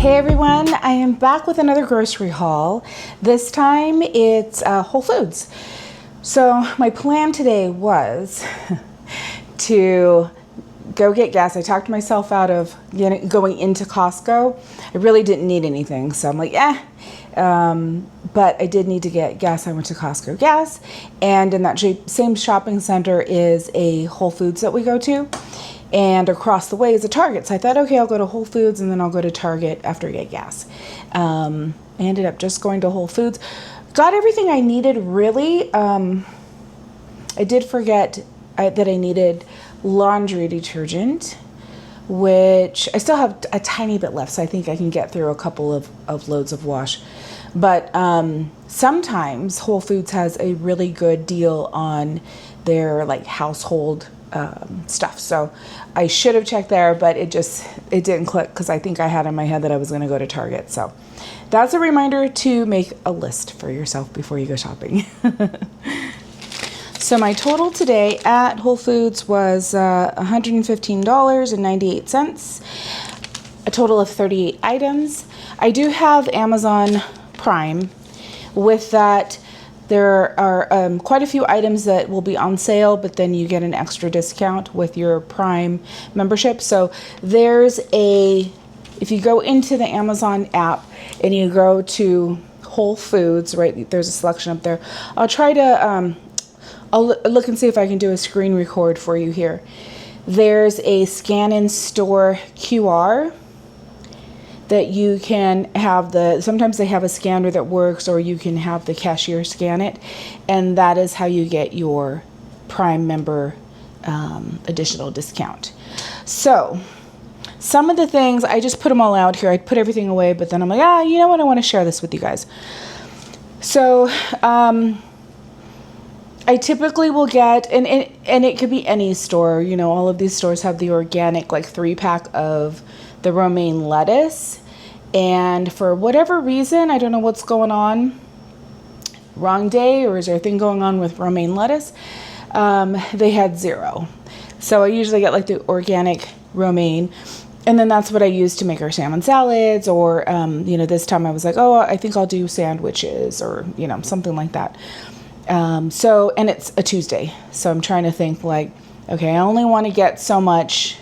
Hey everyone, I am back with another grocery haul. This time it's Whole Foods. So my plan today was to go get gas. I talked myself out of going into Costco. I really didn't need anything, so I'm like, but I did need to get gas. I went to Costco gas, and in that same shopping center is a Whole Foods that we go to. And across the way is a Target. So I thought, okay, I'll go to Whole Foods and then I'll go to Target after I get gas. I ended up just going to Whole Foods. Got everything I needed, really. I did forget that I needed laundry detergent, which I still have a tiny bit left. So I think I can get through a couple of loads of wash. But sometimes Whole Foods has a really good deal on their like household stuff. So I should have checked there, but it didn't click because I think I had in my head that I was going to go to Target. So that's a reminder to make a list for yourself before you go shopping. So my total today at Whole Foods was $115.98, a total of 38 items. I do have Amazon Prime. With that, there are quite a few items that will be on sale, but then you get an extra discount with your Prime membership. So if you go into the Amazon app and you go to Whole Foods, right, there's a selection up there. I'll try to, I'll look and see if I can do a screen record for you here. There's a scan in store QR that you can have sometimes they have a scanner that works, or you can have the cashier scan it, and that is how you get your Prime member additional discount. So some of the things, I just put them all out here. I put everything away, but then I'm like, you know what, I want to share this with you guys. So I typically will get, and it could be any store, you know, all of these stores have the organic like 3-pack of the romaine lettuce, and for whatever reason, I don't know what's going on, wrong day, or is there a thing going on with romaine lettuce, they had 0. So I usually get like the organic romaine, and then that's what I use to make our salmon salads, or this time I was like, I think I'll do sandwiches, or something like that. And it's a Tuesday, so I'm trying to think like, okay, I only want to get so much.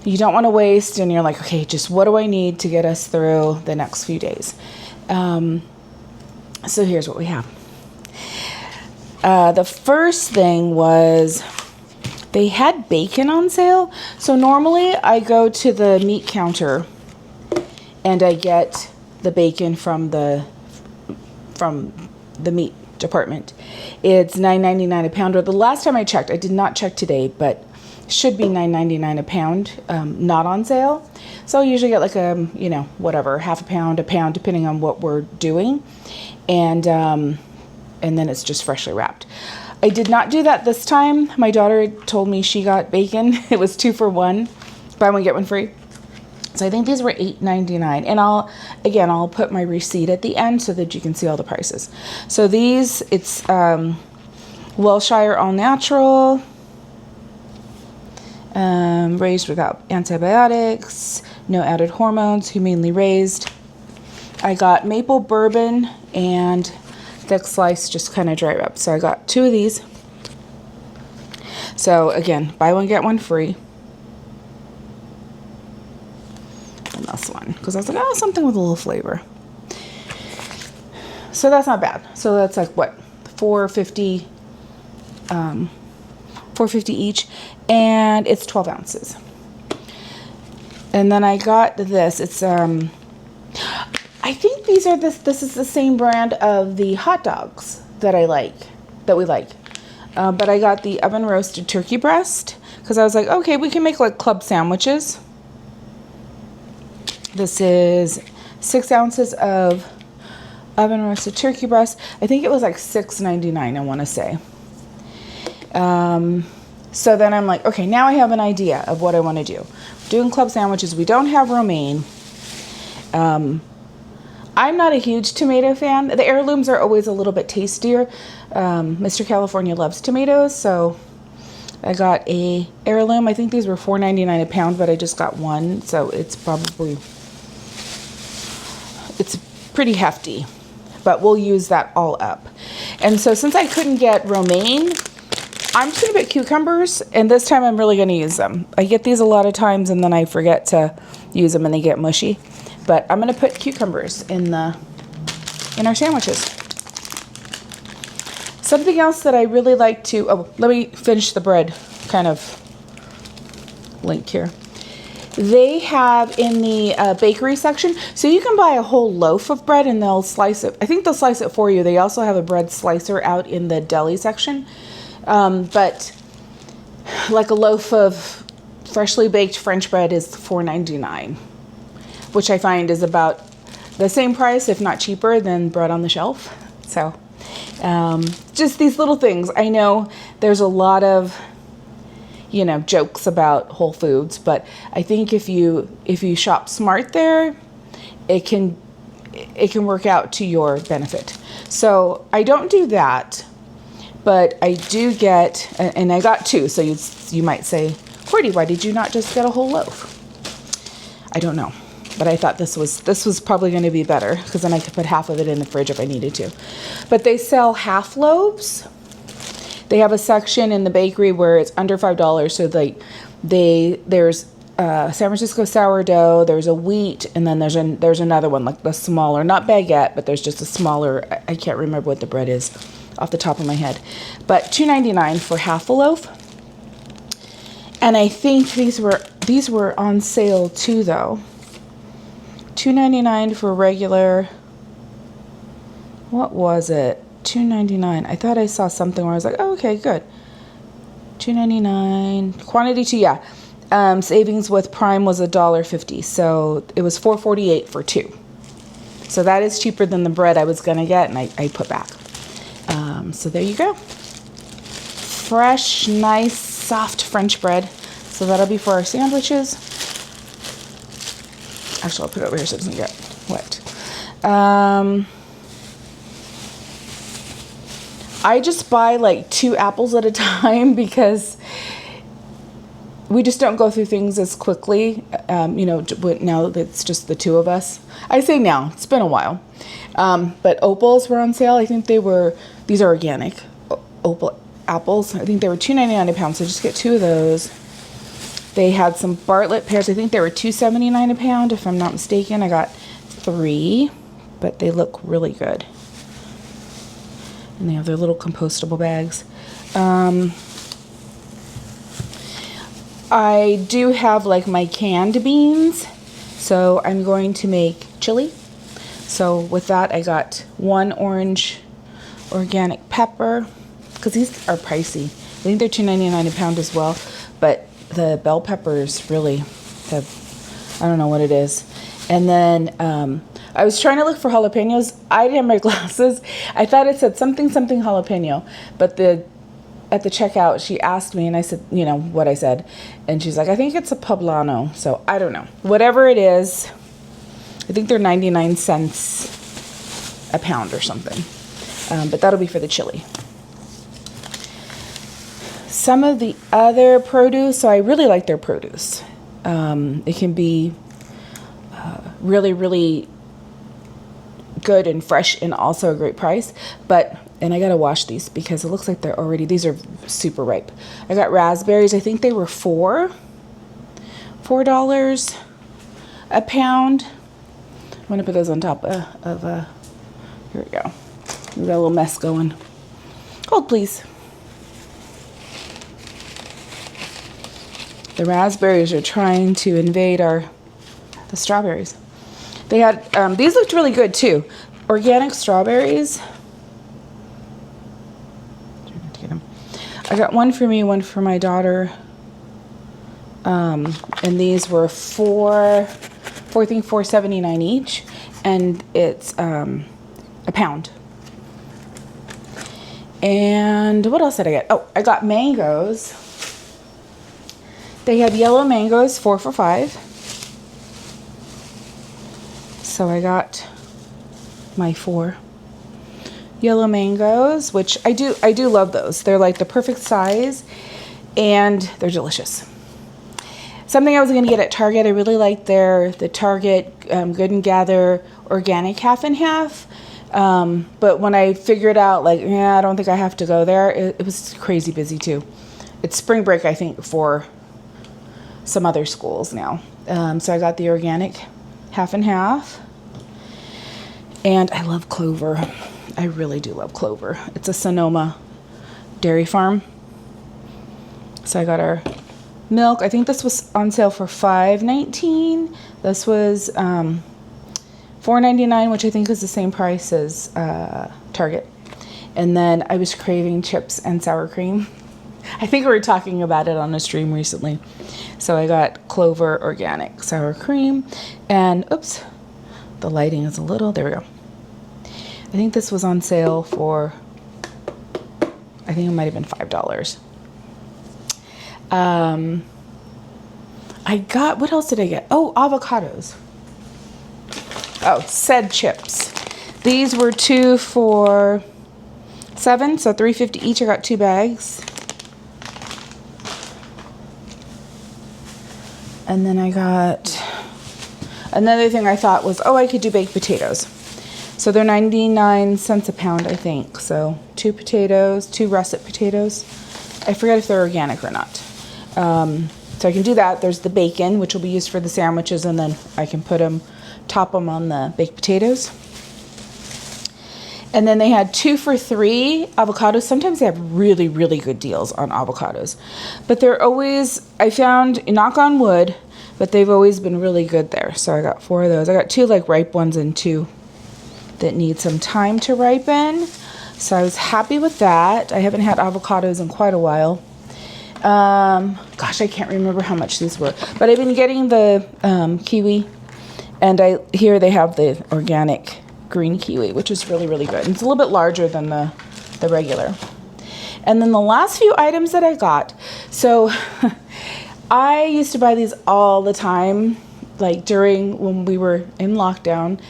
You don't want to waste, and you're like, okay, just what do I need to get us through the next few days? So here's what we have. The first thing was they had bacon on sale. So normally I go to the meat counter and I get the bacon from the meat department. It's $9.99 a pound, or the last time I checked, I did not check today, but should be $9.99 a pound, not on sale. So I usually get like whatever, half a pound, depending on what we're doing, and then it's just freshly wrapped. I did not do that this time. My daughter told me she got bacon. It was 2 for $1, buy one get one free. So I think these were $8.99, and I'll put my receipt at the end so that you can see all the prices. So these, it's Welshire All Natural. Raised without antibiotics, no added hormones, humanely raised. I got maple bourbon and thick slice, just kind of dry rub. So I got 2 of these. So again, buy one get one free. And this one, because I was like, something with a little flavor. So that's not bad. So that's like what, $4.50 each, and it's 12 ounces. And then I got this. It's I think these are this is the same brand of the hot dogs that we like. But I got the oven roasted turkey breast because I was like, okay, we can make like club sandwiches. This is 6 ounces of oven roasted turkey breast. I think it was like $6.99, I want to say. So then I'm like, okay, now I have an idea of what I want to do. Doing club sandwiches. We don't have romaine. I'm not a huge tomato fan. The heirlooms are always a little bit tastier. Mr. California loves tomatoes, so I got a heirloom. I think these were $4.99 a pound, but I just got one, so it's probably it's pretty hefty, but we'll use that all up. And so since I couldn't get romaine, I'm just gonna put cucumbers, and this time I'm really gonna use them. I get these a lot of times and then I forget to use them and they get mushy. But I'm gonna put cucumbers in our sandwiches. Something else that I really like to, oh, let me finish the bread kind of link here. They have in the bakery section, so you can buy a whole loaf of bread and they'll slice it. I think they'll slice it for you. They also have a bread slicer out in the deli section. But like a loaf of freshly baked French bread is $4.99, which I find is about the same price, if not cheaper, than bread on the shelf. So just these little things. I know there's a lot of, you know, jokes about Whole Foods, but I think if you shop smart there, it can work out to your benefit. So I don't do that, but I do get, and I got two. So you might say, Cordy, why did you not just get a whole loaf? I don't know, but I thought this was probably going to be better because then I could put half of it in the fridge if I needed to. But they sell half loaves. They have a section in the bakery where it's under $5. So there's San Francisco sourdough, there's a wheat, and then there's another one, like the smaller, not baguette, but there's just a smaller, I can't remember what the bread is off the top of my head. But $2.99 for half a loaf. And I think these were on sale too though. $2.99 for regular, what was it? $2.99. I thought I saw something where I was like, oh, okay, good. $2.99. Quantity 2, yeah. Savings with Prime was $1.50. So it was $4.48 for 2. So that is cheaper than the bread I was going to get, and I put back. So there you go. Fresh, nice, soft French bread. So that'll be for our sandwiches. Actually, I'll put it over here so it doesn't get wet. I just buy like 2 apples at a time because we just don't go through things as quickly. You know, now it's just the 2 of us. I say now, it's been a while. But opals were on sale. I think these are organic opal apples. I think they were $2.99 a pound, so just get 2 of those. They had some Bartlett pears. I think they were $2.79 a pound, if I'm not mistaken. I got 3, but they look really good. And they have their little compostable bags. I do have like my canned beans, so I'm going to make chili. So with that, I got 1 orange organic pepper, because these are pricey. I think they're $2.99 a pound as well, but the bell peppers really have, I don't know what it is. And then I was trying to look for jalapenos. I didn't have my glasses. I thought it said something jalapeno, but at the checkout she asked me and I said, you know, what I said, and she's like, I think it's a poblano. So I don't know. Whatever it is, I think they're 99 cents a pound or something. But that'll be for the chili. Some of the other produce, so I really like their produce. It can be really, really good and fresh and also a great price. And I gotta wash these because it looks like these are super ripe. I got raspberries. I think they were $4 a pound. I'm gonna put those on top of here we go. We got a little mess going. Hold please. The raspberries are trying to invade the strawberries. They had, these looked really good too. Organic strawberries. I got one for me, one for my daughter. And these were $4.79 each. And it's a pound. And what else did I get? Oh, I got mangoes. They had yellow mangoes, 4 for $5. So I got my 4 yellow mangoes, which I do love those. They're like the perfect size and they're delicious. something I was going to get at Target. I really like the Target Good and Gather organic half and half. But when I figured out, like, yeah, I don't think I have to go there, it was crazy busy too. It's spring break, I think, for some other schools now. So I got the organic half and half. And I love clover. I really do love clover. It's a Sonoma dairy farm. So I got our milk. I think this was on sale for $5.19. This was $4.99, which I think is the same price as Target. And then I was craving chips and sour cream. I think we were talking about it on a stream recently. So I got Clover organic sour cream. And oops, the lighting is a little, there we go. I think this was on sale for, I think it might have been $5. I got, what else did I get? Oh, avocados. Oh, said chips. These were 2 for $7, so $3.50 each. I got 2 bags. And then I got, another thing I thought was, oh, I could do baked potatoes. So they're 99 cents a pound, I think. So 2 potatoes, 2 russet potatoes. I forget if they're organic or not. So I can do that. There's the bacon, which will be used for the sandwiches, and then I can top them on the baked potatoes. And then they had 2 for $3 avocados. Sometimes they have really, really good deals on avocados. But they're always, I found, knock on wood, but they've always been really good there. So I got 4 of those. I got 2 like ripe ones and 2 that need some time to ripen. So I was happy with that. I haven't had avocados in quite a while. Gosh, I can't remember how much these were. But I've been getting the kiwi. And here they have the organic green kiwi, which is really, really good. And it's a little bit larger than the regular. And then the last few items that I got. So I used to buy these all the time, like during when we were in lockdown,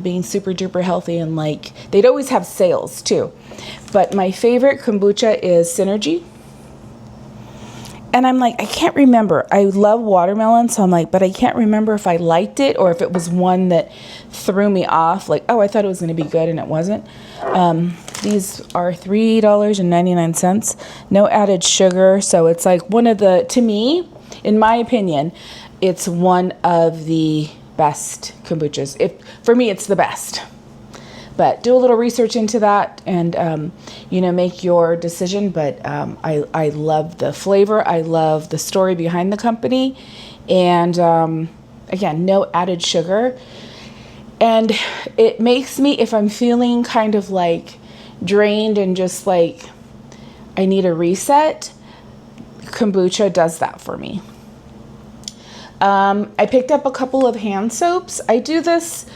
being super duper healthy, and like they'd always have sales too. But my favorite kombucha is Synergy. And I'm like, I can't remember. I love watermelon, so I'm like, but I can't remember if I liked it or if it was one that threw me off. Like, oh, I thought it was going to be good and it wasn't. These are $3.99. No added sugar. So it's like one of the, to me, in my opinion, it's one of the best kombuchas. For me, it's the best. But do a little research into that and, make your decision. But I love the flavor. I love the story behind the company. And, again, no added sugar. And it makes me, if I'm feeling kind of like drained and just like I need a reset, kombucha does that for me. I picked up a couple of hand soaps. I do this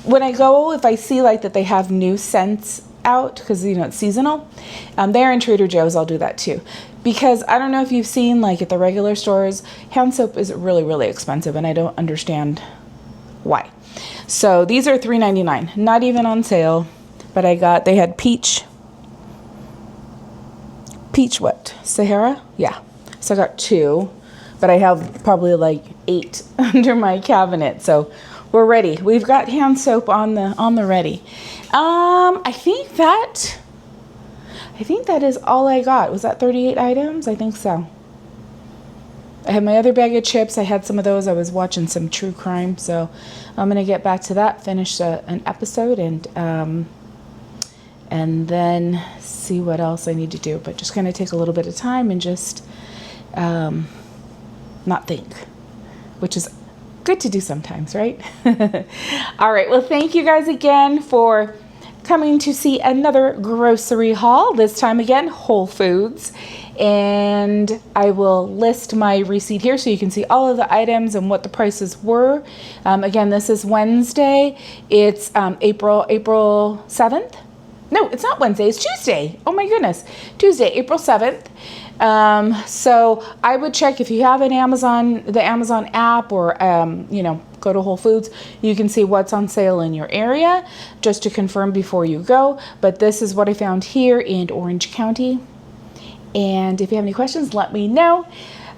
when I go, if I see like that they have new scents out, because it's seasonal. They're in Trader Joe's. I'll do that too, because I don't know if you've seen, like at the regular stores, hand soap is really, really expensive, and I don't understand why. So these are $3.99, not even on sale. But they had peach what? Sahara? Yeah. So I got 2, but I have probably like 8 under my cabinet. So we're ready. We've got hand soap on the ready. I think that is all I got. Was that 38 items? I think so. I had my other bag of chips. I had some of those. I was watching some true crime, so I'm gonna get back to that, finish an episode, and then see what else I need to do. But just gonna take a little bit of time and just not think, which is good to do sometimes, right? All right. Well, thank you guys again for coming to see another grocery haul. This time again, Whole Foods. And I will list my receipt here so you can see all of the items and what the prices were. Again, this is Wednesday. It's April 7th. No, it's not Wednesday. It's Tuesday. Oh my goodness. Tuesday, April 7th. So I would check if you have the Amazon app, or, go to Whole Foods. You can see what's on sale in your area just to confirm before you go. But this is what I found here in Orange County. And if you have any questions, let me know.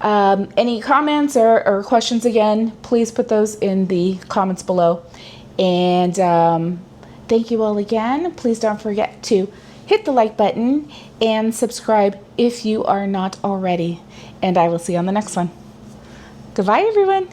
Any comments or questions, again, please put those in the comments below. And thank you all again. Please don't forget to hit the like button and subscribe if you are not already. And I will see you on the next one. Goodbye, everyone.